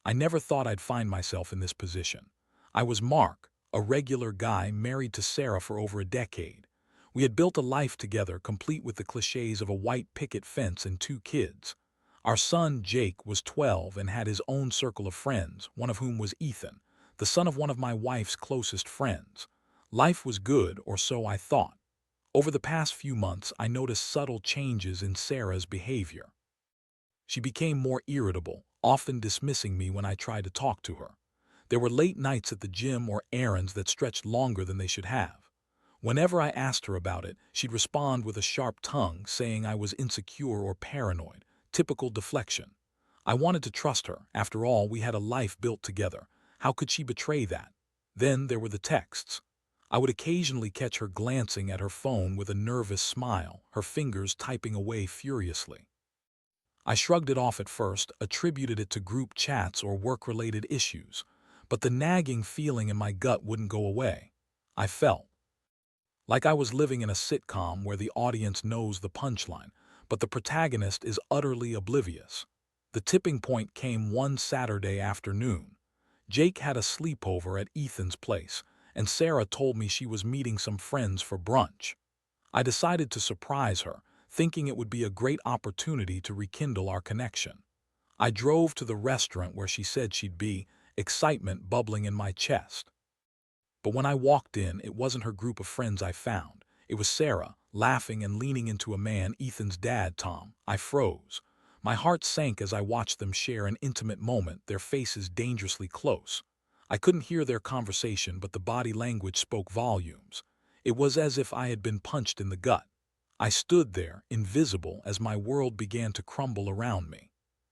I never thought I'd find myself in this position. I was Mark, a regular guy married to Sarah for over a decade. We had built a life together complete with the cliches of a white picket fence and 2 kids. Our son, Jake, was 12 and had his own circle of friends, one of whom was Ethan, the son of one of my wife's closest friends. Life was good, or so I thought. Over the past few months, I noticed subtle changes in Sarah's behavior. She became more irritable, often dismissing me when I tried to talk to her. There were late nights at the gym or errands that stretched longer than they should have. Whenever I asked her about it, she'd respond with a sharp tongue, saying I was insecure or paranoid, typical deflection. I wanted to trust her. After all, we had a life built together. How could she betray that? Then there were the texts. I would occasionally catch her glancing at her phone with a nervous smile, her fingers typing away furiously. I shrugged it off at first, attributed it to group chats or work-related issues, but the nagging feeling in my gut wouldn't go away. I felt like I was living in a sitcom where the audience knows the punchline, but the protagonist is utterly oblivious. The tipping point came one Saturday afternoon. Jake had a sleepover at Ethan's place, and Sarah told me she was meeting some friends for brunch. I decided to surprise her, thinking it would be a great opportunity to rekindle our connection. I drove to the restaurant where she said she'd be, excitement bubbling in my chest. But when I walked in, it wasn't her group of friends I found. It was Sarah, laughing and leaning into a man, Ethan's dad, Tom. I froze. My heart sank as I watched them share an intimate moment, their faces dangerously close. I couldn't hear their conversation, but the body language spoke volumes. It was as if I had been punched in the gut. I stood there, invisible, as my world began to crumble around me.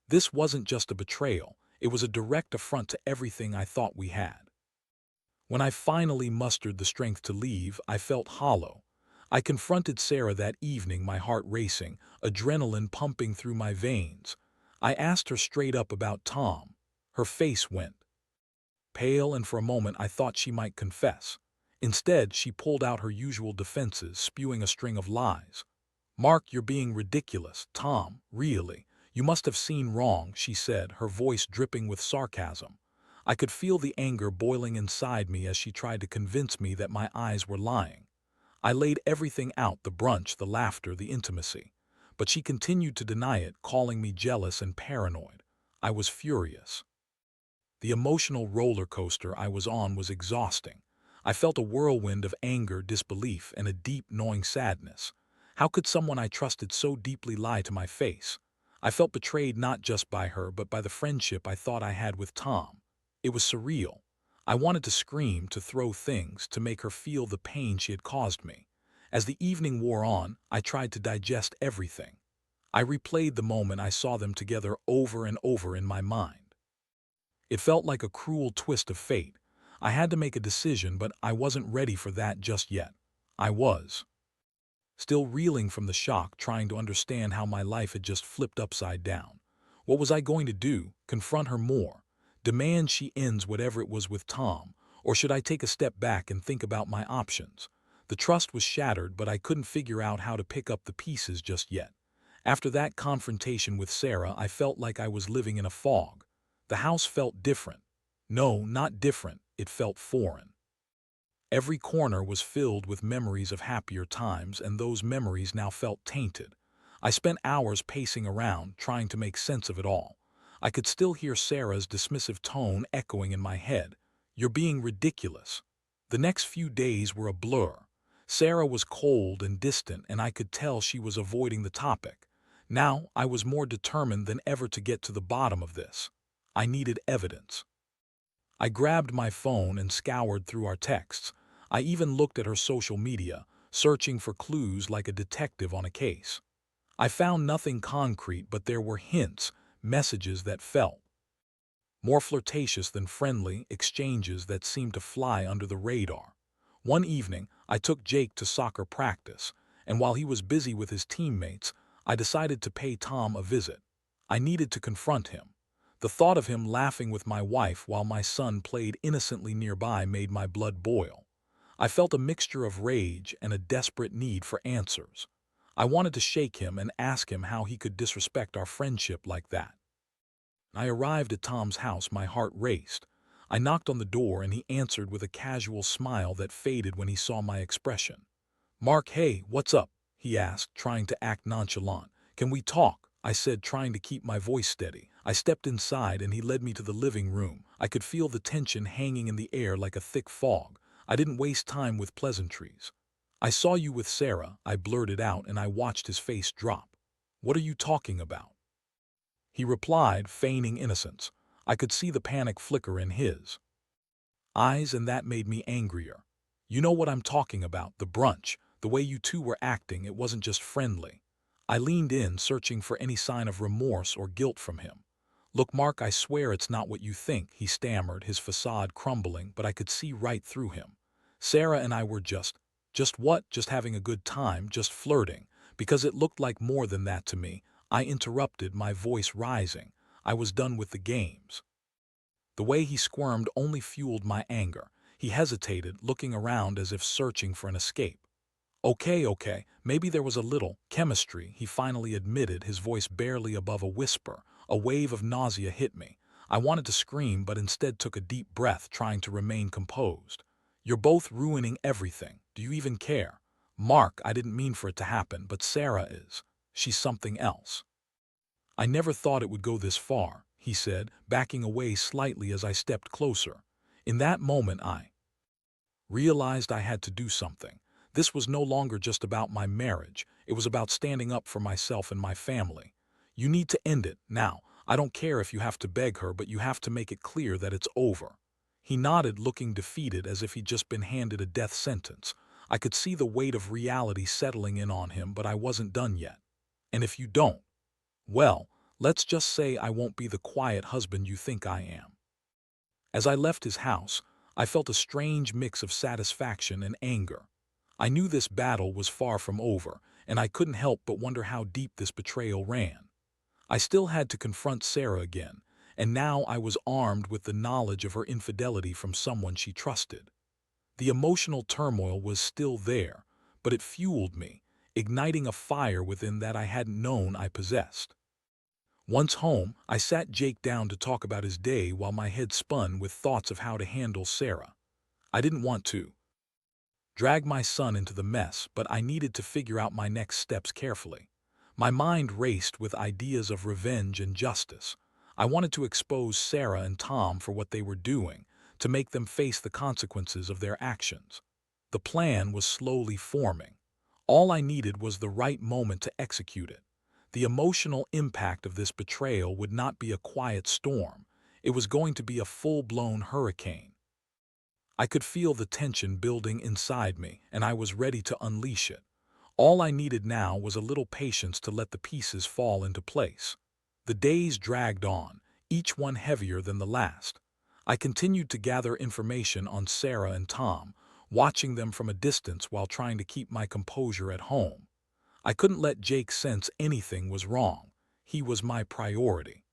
This wasn't just a betrayal, it was a direct affront to everything I thought we had. When I finally mustered the strength to leave, I felt hollow. I confronted Sarah that evening, my heart racing, adrenaline pumping through my veins. I asked her straight up about Tom. Her face went pale, and for a moment I thought she might confess. Instead, she pulled out her usual defenses, spewing a string of lies. "Mark, you're being ridiculous. Tom, really. You must have seen wrong," she said, her voice dripping with sarcasm. I could feel the anger boiling inside me as she tried to convince me that my eyes were lying. I laid everything out, the brunch, the laughter, the intimacy. But she continued to deny it, calling me jealous and paranoid. I was furious. The emotional roller coaster I was on was exhausting. I felt a whirlwind of anger, disbelief, and a deep, gnawing sadness. How could someone I trusted so deeply lie to my face? I felt betrayed not just by her, but by the friendship I thought I had with Tom. It was surreal. I wanted to scream, to throw things, to make her feel the pain she had caused me. As the evening wore on, I tried to digest everything. I replayed the moment I saw them together over and over in my mind. It felt like a cruel twist of fate. I had to make a decision, but I wasn't ready for that just yet. I was still reeling from the shock, trying to understand how my life had just flipped upside down. What was I going to do? Confront her more? Demand she ends whatever it was with Tom? Or should I take a step back and think about my options? The trust was shattered, but I couldn't figure out how to pick up the pieces just yet. After that confrontation with Sarah, I felt like I was living in a fog. The house felt different. No, not different, it felt foreign. Every corner was filled with memories of happier times, and those memories now felt tainted. I spent hours pacing around, trying to make sense of it all. I could still hear Sarah's dismissive tone echoing in my head. "You're being ridiculous." The next few days were a blur. Sarah was cold and distant, and I could tell she was avoiding the topic. Now I was more determined than ever to get to the bottom of this. I needed evidence. I grabbed my phone and scoured through our texts. I even looked at her social media, searching for clues like a detective on a case. I found nothing concrete, but there were hints, messages that felt more flirtatious than friendly, exchanges that seemed to fly under the radar. One evening, I took Jake to soccer practice, and while he was busy with his teammates, I decided to pay Tom a visit. I needed to confront him. The thought of him laughing with my wife while my son played innocently nearby made my blood boil. I felt a mixture of rage and a desperate need for answers. I wanted to shake him and ask him how he could disrespect our friendship like that. I arrived at Tom's house, my heart raced. I knocked on the door and he answered with a casual smile that faded when he saw my expression. "Mark, hey, what's up?" he asked, trying to act nonchalant. "Can we talk?" I said, trying to keep my voice steady. I stepped inside and he led me to the living room. I could feel the tension hanging in the air like a thick fog. I didn't waste time with pleasantries. "I saw you with Sarah," I blurted out, and I watched his face drop. "What are you talking about?" he replied, feigning innocence. I could see the panic flicker in his eyes, and that made me angrier. "You know what I'm talking about, the brunch, the way you two were acting, it wasn't just friendly." I leaned in, searching for any sign of remorse or guilt from him. "Look, Mark, I swear it's not what you think," he stammered, his facade crumbling, but I could see right through him. "Sarah and I were just what? Just having a good time, just flirting." Because it looked like more than that to me, I interrupted, my voice rising. I was done with the games. The way he squirmed only fueled my anger. He hesitated, looking around as if searching for an escape. Okay, maybe there was a little chemistry," he finally admitted, his voice barely above a whisper. A wave of nausea hit me. I wanted to scream, but instead took a deep breath, trying to remain composed. "You're both ruining everything. Do you even care?" "Mark, I didn't mean for it to happen, but Sarah is. She's something else." "I never thought it would go this far," he said, backing away slightly as I stepped closer. In that moment I realized I had to do something. This was no longer just about my marriage, it was about standing up for myself and my family. "You need to end it, now. I don't care if you have to beg her, but you have to make it clear that it's over." He nodded, looking defeated, as if he'd just been handed a death sentence. I could see the weight of reality settling in on him, but I wasn't done yet. "And if you don't, well, let's just say I won't be the quiet husband you think I am." As I left his house, I felt a strange mix of satisfaction and anger. I knew this battle was far from over, and I couldn't help but wonder how deep this betrayal ran. I still had to confront Sarah again, and now I was armed with the knowledge of her infidelity from someone she trusted. The emotional turmoil was still there, but it fueled me, igniting a fire within that I hadn't known I possessed. Once home, I sat Jake down to talk about his day while my head spun with thoughts of how to handle Sarah. I didn't want to drag my son into the mess, but I needed to figure out my next steps carefully. My mind raced with ideas of revenge and justice. I wanted to expose Sarah and Tom for what they were doing, to make them face the consequences of their actions. The plan was slowly forming. All I needed was the right moment to execute it. The emotional impact of this betrayal would not be a quiet storm. It was going to be a full-blown hurricane. I could feel the tension building inside me, and I was ready to unleash it. All I needed now was a little patience to let the pieces fall into place. The days dragged on, each one heavier than the last. I continued to gather information on Sarah and Tom, watching them from a distance while trying to keep my composure at home. I couldn't let Jake sense anything was wrong. He was my priority.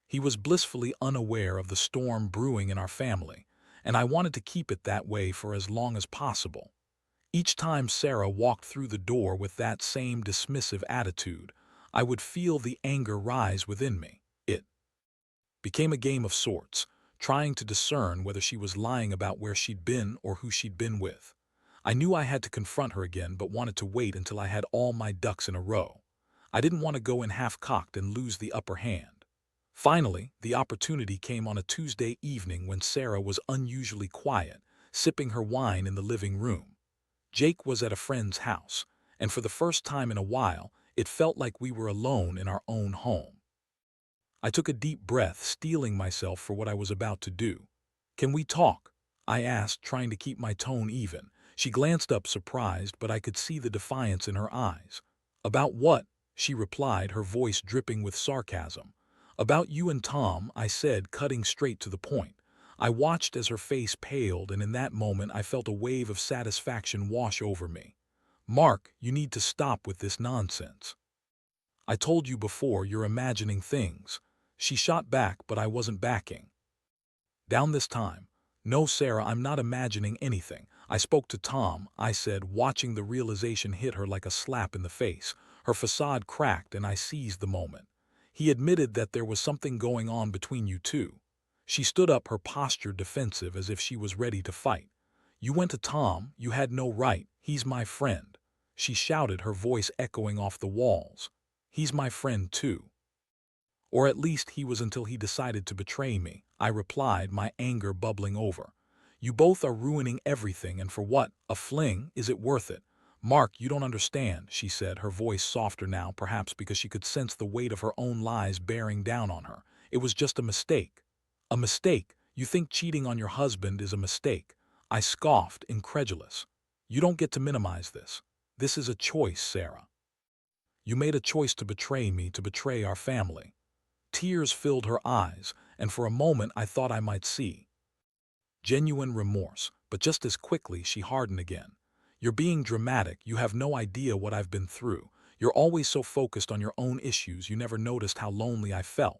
He was blissfully unaware of the storm brewing in our family, and I wanted to keep it that way for as long as possible. Each time Sarah walked through the door with that same dismissive attitude, I would feel the anger rise within me. It became a game of sorts, trying to discern whether she was lying about where she'd been or who she'd been with. I knew I had to confront her again, but wanted to wait until I had all my ducks in a row. I didn't want to go in half-cocked and lose the upper hand. Finally, the opportunity came on a Tuesday evening when Sarah was unusually quiet, sipping her wine in the living room. Jake was at a friend's house, and for the first time in a while, it felt like we were alone in our own home. I took a deep breath, steeling myself for what I was about to do. "Can we talk?" I asked, trying to keep my tone even. She glanced up, surprised, but I could see the defiance in her eyes. "About what?" she replied, her voice dripping with sarcasm. "About you and Tom," I said, cutting straight to the point. I watched as her face paled, and in that moment I felt a wave of satisfaction wash over me. "Mark, you need to stop with this nonsense. I told you before, you're imagining things." She shot back, but I wasn't backing down this time. "No, Sarah, I'm not imagining anything. I spoke to Tom," I said, watching the realization hit her like a slap in the face. Her facade cracked, and I seized the moment. He admitted that there was something going on between you two. She stood up, her posture defensive as if she was ready to fight. You went to Tom, you had no right, he's my friend. She shouted, her voice echoing off the walls. He's my friend too. Or at least he was until he decided to betray me, I replied, my anger bubbling over. You both are ruining everything, and for what? A fling? Is it worth it? Mark, you don't understand, she said, her voice softer now, perhaps because she could sense the weight of her own lies bearing down on her. It was just a mistake. A mistake? You think cheating on your husband is a mistake? I scoffed, incredulous. You don't get to minimize this. This is a choice, Sarah. You made a choice to betray me, to betray our family. Tears filled her eyes, and for a moment I thought I might see genuine remorse, but just as quickly she hardened again. You're being dramatic, you have no idea what I've been through. You're always so focused on your own issues, you never noticed how lonely I felt.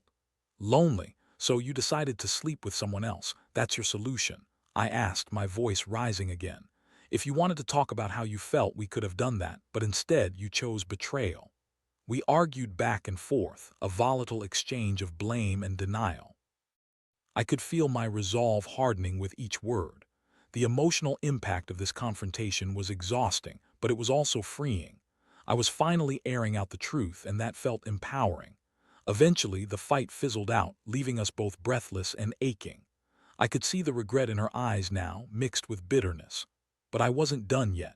Lonely? So you decided to sleep with someone else, that's your solution? I asked, my voice rising again. If you wanted to talk about how you felt, we could have done that, but instead you chose betrayal. We argued back and forth, a volatile exchange of blame and denial. I could feel my resolve hardening with each word. The emotional impact of this confrontation was exhausting, but it was also freeing. I was finally airing out the truth, and that felt empowering. Eventually, the fight fizzled out, leaving us both breathless and aching. I could see the regret in her eyes now, mixed with bitterness. But I wasn't done yet.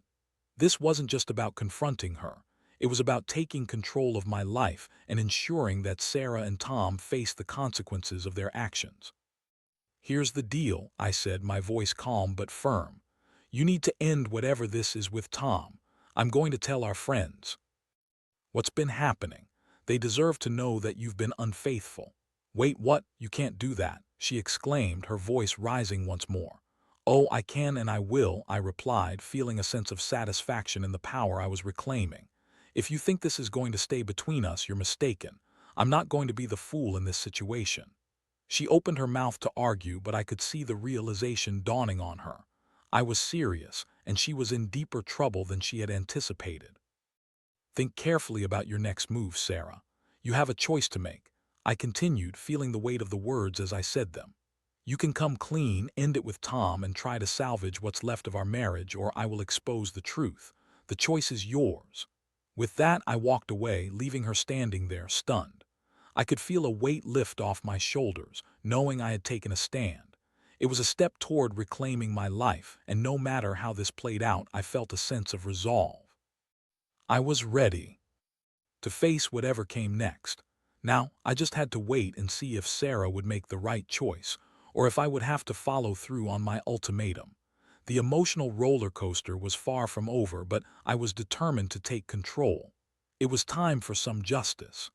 This wasn't just about confronting her. It was about taking control of my life and ensuring that Sarah and Tom faced the consequences of their actions. Here's the deal, I said, my voice calm but firm. You need to end whatever this is with Tom. I'm going to tell our friends what's been happening. They deserve to know that you've been unfaithful. Wait, what? You can't do that, she exclaimed, her voice rising once more. Oh, I can and I will, I replied, feeling a sense of satisfaction in the power I was reclaiming. If you think this is going to stay between us, you're mistaken. I'm not going to be the fool in this situation. She opened her mouth to argue, but I could see the realization dawning on her. I was serious, and she was in deeper trouble than she had anticipated. Think carefully about your next move, Sarah. You have a choice to make. I continued, feeling the weight of the words as I said them. You can come clean, end it with Tom, and try to salvage what's left of our marriage, or I will expose the truth. The choice is yours. With that, I walked away, leaving her standing there, stunned. I could feel a weight lift off my shoulders, knowing I had taken a stand. It was a step toward reclaiming my life, and no matter how this played out, I felt a sense of resolve. I was ready to face whatever came next. Now, I just had to wait and see if Sarah would make the right choice, or if I would have to follow through on my ultimatum. The emotional roller coaster was far from over, but I was determined to take control. It was time for some justice.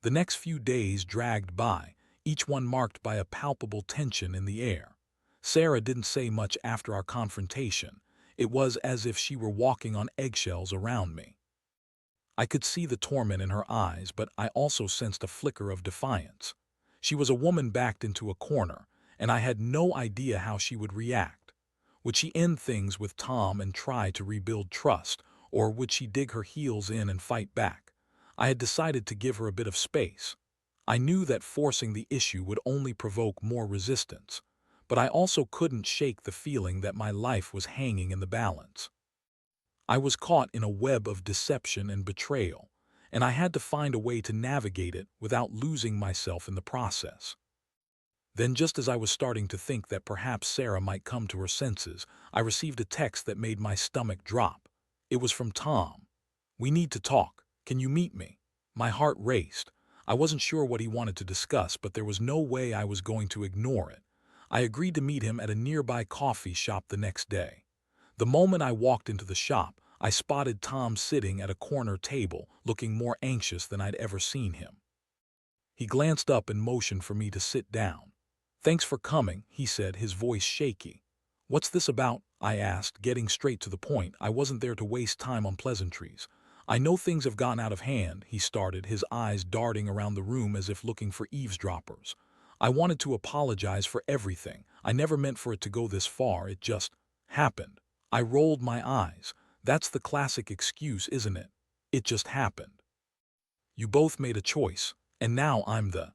The next few days dragged by, each one marked by a palpable tension in the air. Sarah didn't say much after our confrontation. It was as if she were walking on eggshells around me. I could see the torment in her eyes, but I also sensed a flicker of defiance. She was a woman backed into a corner, and I had no idea how she would react. Would she end things with Tom and try to rebuild trust, or would she dig her heels in and fight back? I had decided to give her a bit of space. I knew that forcing the issue would only provoke more resistance, but I also couldn't shake the feeling that my life was hanging in the balance. I was caught in a web of deception and betrayal, and I had to find a way to navigate it without losing myself in the process. Then, just as I was starting to think that perhaps Sarah might come to her senses, I received a text that made my stomach drop. It was from Tom. "We need to talk. Can you meet me?" My heart raced. I wasn't sure what he wanted to discuss, but there was no way I was going to ignore it. I agreed to meet him at a nearby coffee shop the next day. The moment I walked into the shop, I spotted Tom sitting at a corner table, looking more anxious than I'd ever seen him. He glanced up and motioned for me to sit down. "Thanks for coming," he said, his voice shaky. "What's this about?" I asked, getting straight to the point. I wasn't there to waste time on pleasantries. "I know things have gotten out of hand," he started, his eyes darting around the room as if looking for eavesdroppers. "I wanted to apologize for everything. I never meant for it to go this far. It just happened." I rolled my eyes. That's the classic excuse, isn't it? It just happened. You both made a choice, And now I'm the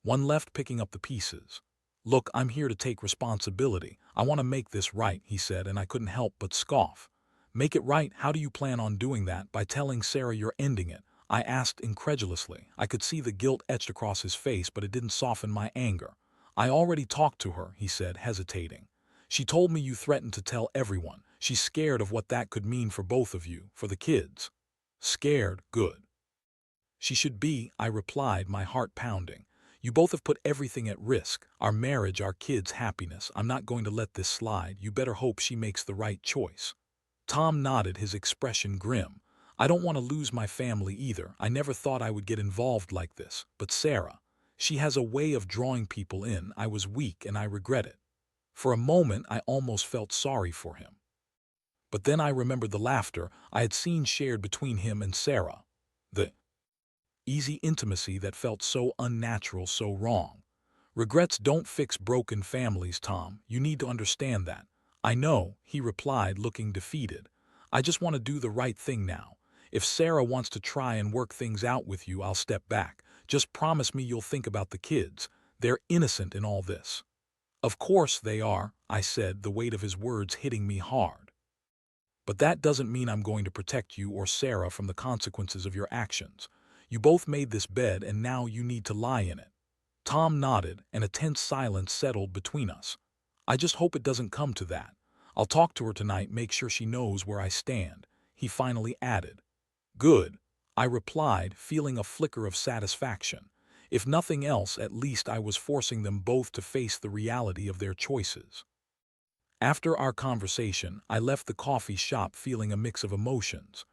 one left picking up the pieces. Look, I'm here to take responsibility. I want to make this right, he said, and I couldn't help but scoff. Make it right? How do you plan on doing that? By telling Sarah you're ending it? I asked incredulously. I could see the guilt etched across his face, but it didn't soften my anger. I already talked to her, he said, hesitating. She told me you threatened to tell everyone. She's scared of what that could mean for both of you, for the kids. Scared? Good. She should be, I replied, my heart pounding. You both have put everything at risk. Our marriage, our kids' happiness. I'm not going to let this slide. You better hope she makes the right choice. Tom nodded, his expression grim. I don't want to lose my family either. I never thought I would get involved like this. But Sarah, she has a way of drawing people in. I was weak and I regret it. For a moment, I almost felt sorry for him. But then I remembered the laughter I had seen shared between him and Sarah. The easy intimacy that felt so unnatural, so wrong. Regrets don't fix broken families, Tom. You need to understand that. I know, he replied, looking defeated. I just want to do the right thing now. If Sarah wants to try and work things out with you, I'll step back. Just promise me you'll think about the kids. They're innocent in all this. Of course they are, I said, the weight of his words hitting me hard. But that doesn't mean I'm going to protect you or Sarah from the consequences of your actions. You both made this bed and now you need to lie in it. Tom nodded, and a tense silence settled between us. I just hope it doesn't come to that. I'll talk to her tonight, make sure she knows where I stand, he finally added. Good, I replied, feeling a flicker of satisfaction. If nothing else, at least I was forcing them both to face the reality of their choices. After our conversation, I left the coffee shop feeling a mix of emotions.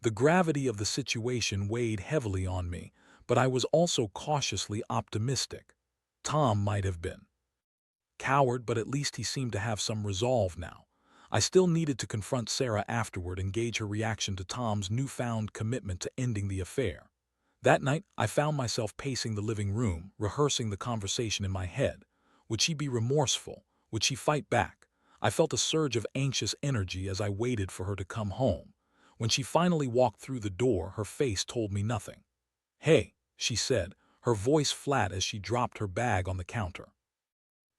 The gravity of the situation weighed heavily on me, but I was also cautiously optimistic. Tom might have been coward, but at least he seemed to have some resolve now. I still needed to confront Sarah afterward and gauge her reaction to Tom's newfound commitment to ending the affair. That night, I found myself pacing the living room, rehearsing the conversation in my head. Would she be remorseful? Would she fight back? I felt a surge of anxious energy as I waited for her to come home. When she finally walked through the door, her face told me nothing. Hey, she said, her voice flat as she dropped her bag on the counter.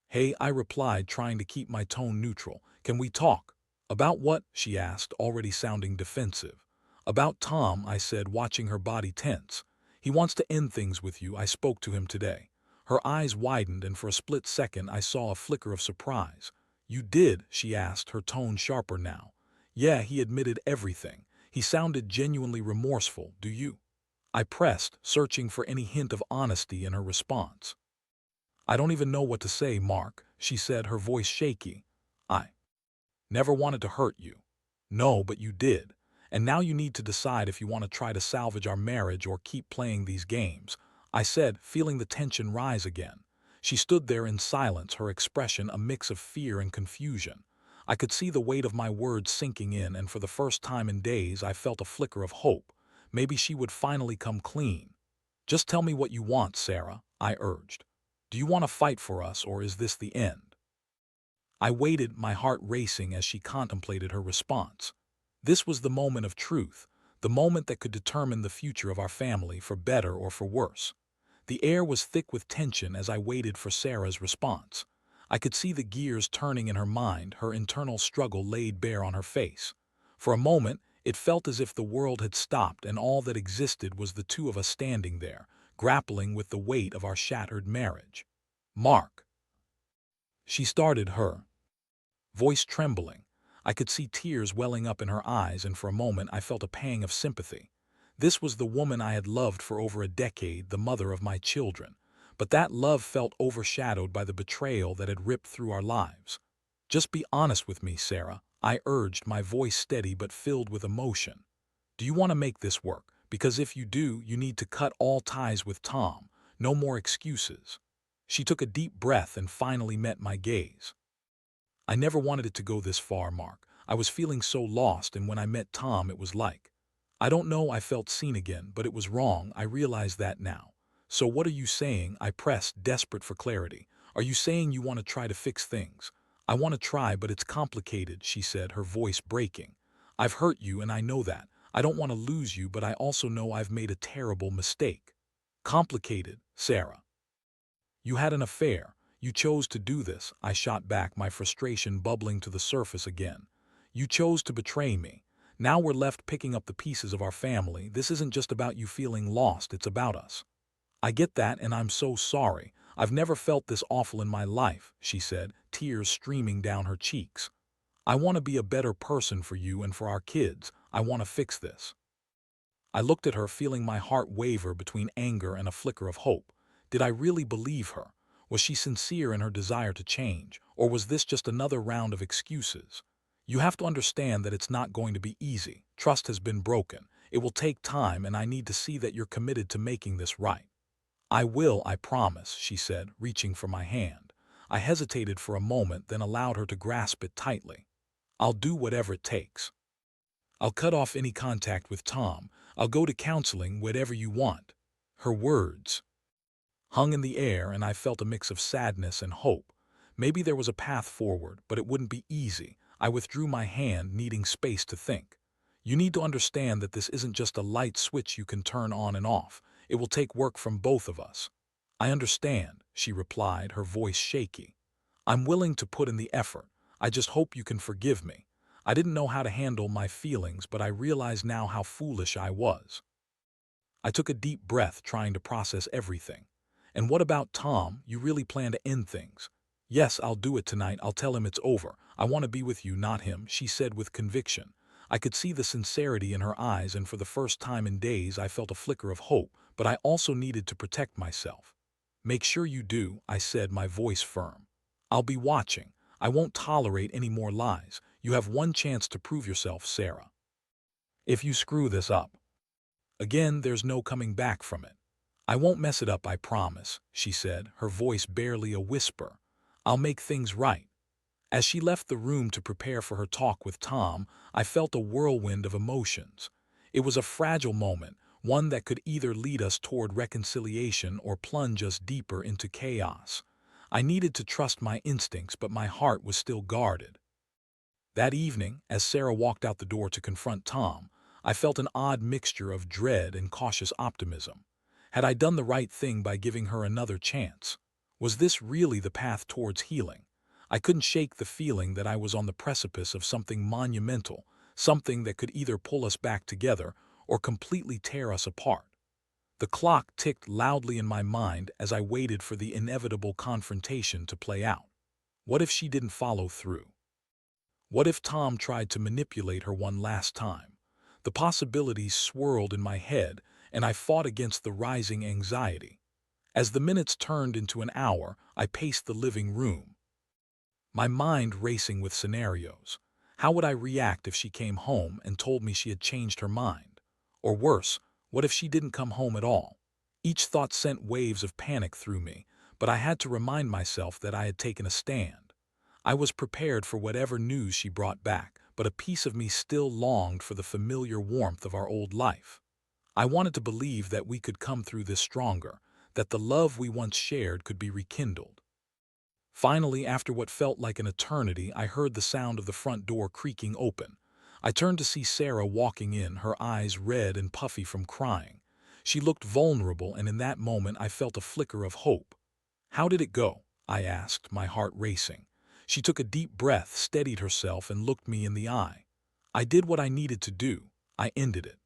Hey, I replied, trying to keep my tone neutral. Can we talk? About what? She asked, already sounding defensive. About Tom, I said, watching her body tense. He wants to end things with you. I spoke to him today. Her eyes widened, and for a split second I saw a flicker of surprise. You did? She asked, her tone sharper now. Yeah, he admitted everything. He sounded genuinely remorseful. Do you? I pressed, searching for any hint of honesty in her response. I don't even know what to say, Mark, she said, her voice shaky. I never wanted to hurt you. No, but you did. And now you need to decide if you want to try to salvage our marriage or keep playing these games, I said, feeling the tension rise again. She stood there in silence, her expression a mix of fear and confusion. I could see the weight of my words sinking in, and for the first time in days I felt a flicker of hope. Maybe she would finally come clean. Just tell me what you want, Sarah, I urged. Do you want to fight for us, or is this the end? I waited, my heart racing as she contemplated her response. This was the moment of truth, the moment that could determine the future of our family, for better or for worse. The air was thick with tension as I waited for Sarah's response. I could see the gears turning in her mind, her internal struggle laid bare on her face. For a moment, it felt as if the world had stopped and all that existed was the two of us standing there, grappling with the weight of our shattered marriage. Mark. She started, her voice trembling. I could see tears welling up in her eyes, and for a moment I felt a pang of sympathy. This was the woman I had loved for over a decade, the mother of my children. But that love felt overshadowed by the betrayal that had ripped through our lives. Just be honest with me, Sarah, I urged, my voice steady but filled with emotion. Do you want to make this work? Because if you do, you need to cut all ties with Tom. No more excuses. She took a deep breath and finally met my gaze. I never wanted it to go this far, Mark. I was feeling so lost, and when I met Tom, it was like, I don't know, I felt seen again, but it was wrong. I realize that now. So what are you saying? I pressed, desperate for clarity. Are you saying you want to try to fix things? I want to try, but it's complicated, she said, her voice breaking. I've hurt you, and I know that. I don't want to lose you, but I also know I've made a terrible mistake. Complicated, Sarah. You had an affair. You chose to do this, I shot back, my frustration bubbling to the surface again. You chose to betray me. Now we're left picking up the pieces of our family. This isn't just about you feeling lost, it's about us. I get that, and I'm so sorry. I've never felt this awful in my life, she said, tears streaming down her cheeks. I want to be a better person for you and for our kids. I want to fix this. I looked at her, feeling my heart waver between anger and a flicker of hope. Did I really believe her? Was she sincere in her desire to change, or was this just another round of excuses? You have to understand that it's not going to be easy. Trust has been broken. It will take time, and I need to see that you're committed to making this right. I will, I promise, she said, reaching for my hand. I hesitated for a moment, then allowed her to grasp it tightly. I'll do whatever it takes. I'll cut off any contact with Tom. I'll go to counseling, whatever you want. Her words hung in the air, and I felt a mix of sadness and hope. Maybe there was a path forward, but it wouldn't be easy. I withdrew my hand, needing space to think. You need to understand that this isn't just a light switch you can turn on and off. It will take work from both of us. I understand, she replied, her voice shaky. I'm willing to put in the effort. I just hope you can forgive me. I didn't know how to handle my feelings, but I realize now how foolish I was. I took a deep breath, trying to process everything. And what about Tom? You really plan to end things? Yes, I'll do it tonight. I'll tell him it's over. I want to be with you, not him, she said with conviction. I could see the sincerity in her eyes, and for the first time in days I felt a flicker of hope, but I also needed to protect myself. Make sure you do, I said, my voice firm. I'll be watching. I won't tolerate any more lies. You have one chance to prove yourself, Sarah. If you screw this up again, there's no coming back from it. I won't mess it up, I promise, she said, her voice barely a whisper. I'll make things right. As she left the room to prepare for her talk with Tom, I felt a whirlwind of emotions. It was a fragile moment, one that could either lead us toward reconciliation or plunge us deeper into chaos. I needed to trust my instincts, but my heart was still guarded. That evening, as Sarah walked out the door to confront Tom, I felt an odd mixture of dread and cautious optimism. Had I done the right thing by giving her another chance? Was this really the path towards healing? I couldn't shake the feeling that I was on the precipice of something monumental, something that could either pull us back together or completely tear us apart. The clock ticked loudly in my mind as I waited for the inevitable confrontation to play out. What if she didn't follow through? What if Tom tried to manipulate her one last time? The possibilities swirled in my head, and I fought against the rising anxiety. As the minutes turned into an hour, I paced the living room, my mind racing with scenarios. How would I react if she came home and told me she had changed her mind? Or worse, what if she didn't come home at all? Each thought sent waves of panic through me, but I had to remind myself that I had taken a stand. I was prepared for whatever news she brought back, but a piece of me still longed for the familiar warmth of our old life. I wanted to believe that we could come through this stronger, that the love we once shared could be rekindled. Finally, after what felt like an eternity, I heard the sound of the front door creaking open. I turned to see Sarah walking in, her eyes red and puffy from crying. She looked vulnerable, and in that moment I felt a flicker of hope. "How did it go?" I asked, my heart racing. She took a deep breath, steadied herself, and looked me in the eye. "I did what I needed to do. I ended it."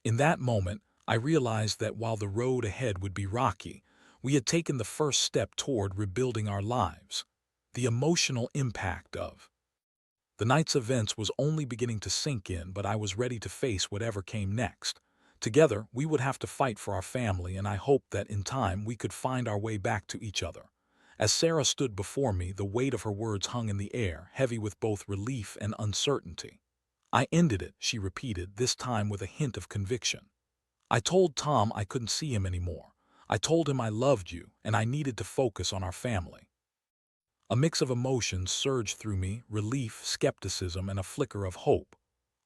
In that moment, I realized that while the road ahead would be rocky, we had taken the first step toward rebuilding our lives. The emotional impact of the night's events was only beginning to sink in, but I was ready to face whatever came next. Together, we would have to fight for our family, and I hoped that in time we could find our way back to each other. As Sarah stood before me, the weight of her words hung in the air, heavy with both relief and uncertainty. "I ended it," she repeated, this time with a hint of conviction. "I told Tom I couldn't see him anymore. I told him I loved you, and I needed to focus on our family." A mix of emotions surged through me, relief, skepticism, and a flicker of hope.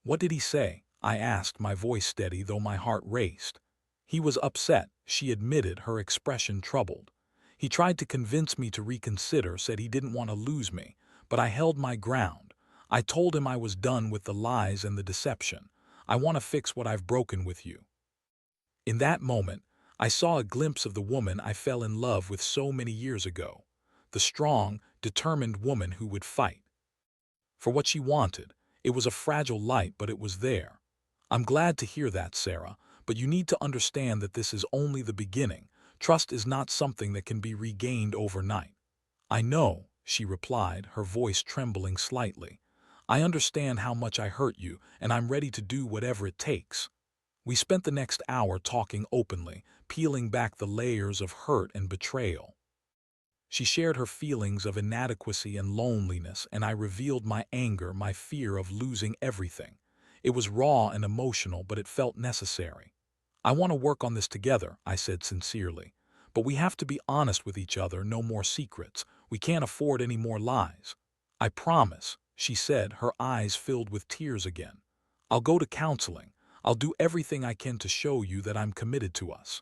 "What did he say?" I asked, my voice steady though my heart raced. "He was upset," she admitted, her expression troubled. "He tried to convince me to reconsider, said he didn't want to lose me, but I held my ground. I told him I was done with the lies and the deception. I want to fix what I've broken with you." In that moment, I saw a glimpse of the woman I fell in love with so many years ago, the strong, determined woman who would fight for what she wanted. It was a fragile light, but it was there. I'm glad to hear that, Sarah, but you need to understand that this is only the beginning. Trust is not something that can be regained overnight. I know, she replied, her voice trembling slightly. I understand how much I hurt you, and I'm ready to do whatever it takes. We spent the next hour talking openly, peeling back the layers of hurt and betrayal. She shared her feelings of inadequacy and loneliness, and I revealed my anger, my fear of losing everything. It was raw and emotional, but it felt necessary. I want to work on this together, I said sincerely. But we have to be honest with each other, no more secrets. We can't afford any more lies. I promise, she said, her eyes filled with tears again. I'll go to counseling. I'll do everything I can to show you that I'm committed to us.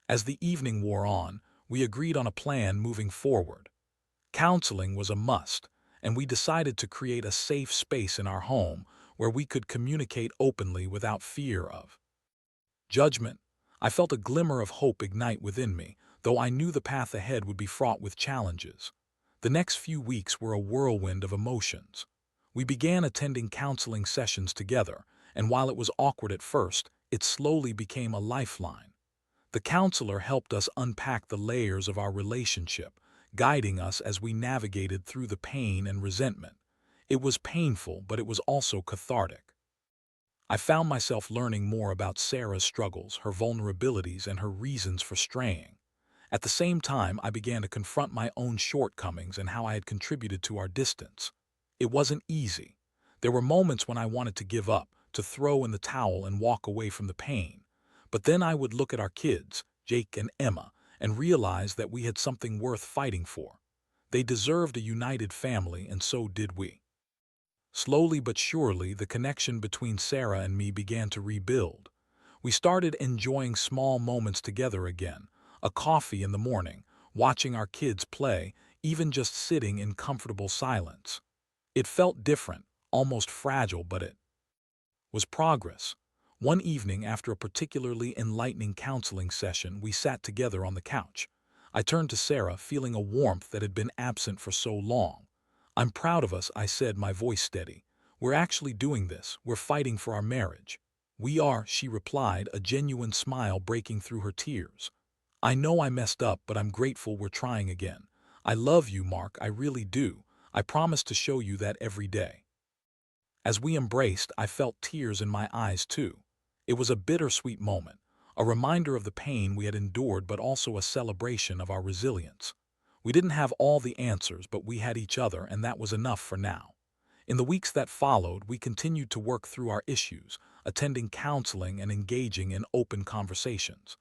As the evening wore on, we agreed on a plan moving forward. Counseling was a must, and we decided to create a safe space in our home where we could communicate openly without fear of judgment. I felt a glimmer of hope ignite within me, though I knew the path ahead would be fraught with challenges. The next few weeks were a whirlwind of emotions. We began attending counseling sessions together, and while it was awkward at first, it slowly became a lifeline. The counselor helped us unpack the layers of our relationship, guiding us as we navigated through the pain and resentment. It was painful, but it was also cathartic. I found myself learning more about Sarah's struggles, her vulnerabilities, and her reasons for straying. At the same time, I began to confront my own shortcomings and how I had contributed to our distance. It wasn't easy. There were moments when I wanted to give up, to throw in the towel and walk away from the pain. But then I would look at our kids, Jake and Emma, and realize that we had something worth fighting for. They deserved a united family, and so did we. Slowly but surely, the connection between Sarah and me began to rebuild. We started enjoying small moments together again, a coffee in the morning, watching our kids play, even just sitting in comfortable silence. It felt different, almost fragile, but it was progress. One evening, after a particularly enlightening counseling session, we sat together on the couch. I turned to Sarah, feeling a warmth that had been absent for so long. I'm proud of us, I said, my voice steady. We're actually doing this. We're fighting for our marriage. We are, she replied, a genuine smile breaking through her tears. I know I messed up, but I'm grateful we're trying again. I love you, Mark, I really do. I promise to show you that every day. As we embraced, I felt tears in my eyes too. It was a bittersweet moment, a reminder of the pain we had endured, but also a celebration of our resilience. We didn't have all the answers, but we had each other, and that was enough for now. In the weeks that followed, we continued to work through our issues, attending counseling and engaging in open conversations.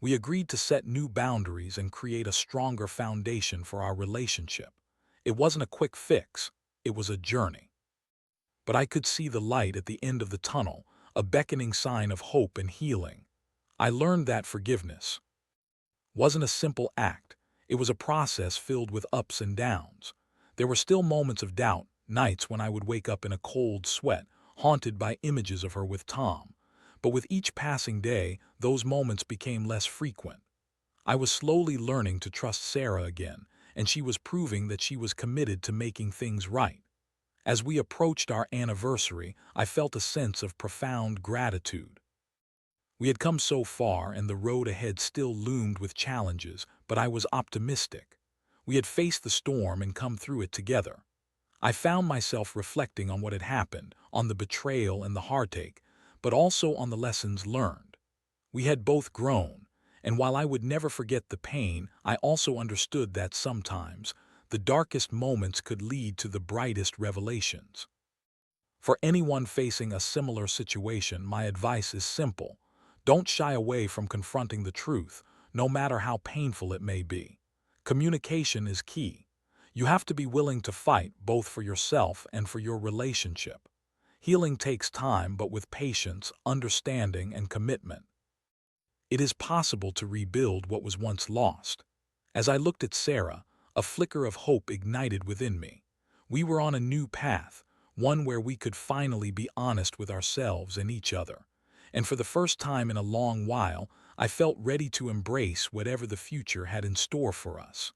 We agreed to set new boundaries and create a stronger foundation for our relationship. It wasn't a quick fix, it was a journey. But I could see the light at the end of the tunnel, a beckoning sign of hope and healing. I learned that forgiveness wasn't a simple act. It was a process filled with ups and downs. There were still moments of doubt, nights when I would wake up in a cold sweat, haunted by images of her with Tom. But with each passing day, those moments became less frequent. I was slowly learning to trust Sarah again, and she was proving that she was committed to making things right. As we approached our anniversary, I felt a sense of profound gratitude. We had come so far, and the road ahead still loomed with challenges, but I was optimistic. We had faced the storm and come through it together. I found myself reflecting on what had happened, on the betrayal and the heartache, but also on the lessons learned. We had both grown, and while I would never forget the pain, I also understood that sometimes the darkest moments could lead to the brightest revelations. For anyone facing a similar situation, my advice is simple. Don't shy away from confronting the truth, no matter how painful it may be. Communication is key. You have to be willing to fight both for yourself and for your relationship. Healing takes time, but with patience, understanding, and commitment, it is possible to rebuild what was once lost. As I looked at Sarah, a flicker of hope ignited within me. We were on a new path, one where we could finally be honest with ourselves and each other. And for the first time in a long while, I felt ready to embrace whatever the future had in store for us.